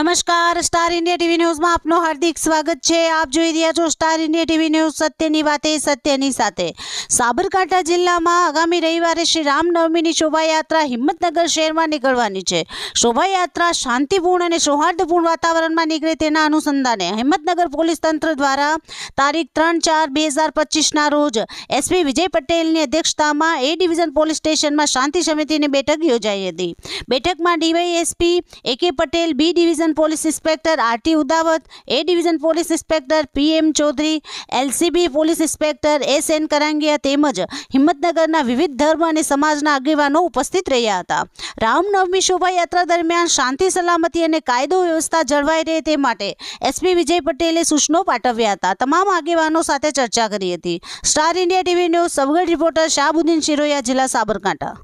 નમસ્કાર, star India TV ન્યૂઝમાં આપનું હાર્દિક સ્વાગત છે। આપ જોઈ રહ્યા છો સ્ટાર ઇન્ડિયા ટીવી ન્યૂઝ, સત્યની વાતે સત્યની સાથે। સાબરકાંઠા જિલ્લામાં આગામી રવિવારે શ્રી રામનવમીની શોભાયાત્રા હિંમતનગર શહેરમાં નીકળવાની છે। શોભાયાત્રા શાંતિપૂર્ણ અને સૌહાર્દપૂર્ણ વાતાવરણમાં નીકળે તેના અનુસંધાને હિંમતનગર પોલીસ તંત્ર દ્વારા તારીખ 3/4/2025ના રોજ એસપી વિજય પટેલની અધ્યક્ષતામાં એ ડિવિઝન પોલીસ સ્ટેશનમાં શાંતિ સમિતિની બેઠક યોજાઈ હતી। બેઠકમાં DYSP AK Patel, B division police inspector RT Udavat, A division police inspector PM Chaudhari, LCB police inspector SN Karangiya તેમજ હિંમતનગરના વિવિધ ધર્મ અને સમાજના આગેવાનો ઉપસ્થિત રહ્યા હતા। રામનવમી શોભાયાત્રા દરમિયાન શાંતિ સલામતી અને કાયદો વ્યવસ્થા જળવાઈ રહે તે માટે એસપી વિજય પટેલે સૂચનો પાઠવ્યા હતા। તમામ આગેવાનો સાથે ચર્ચા કરી હતી। Star India TV news Sabgadh reporter Shahabuddin Shiroya, જિલ્લા સાબરકાંઠા।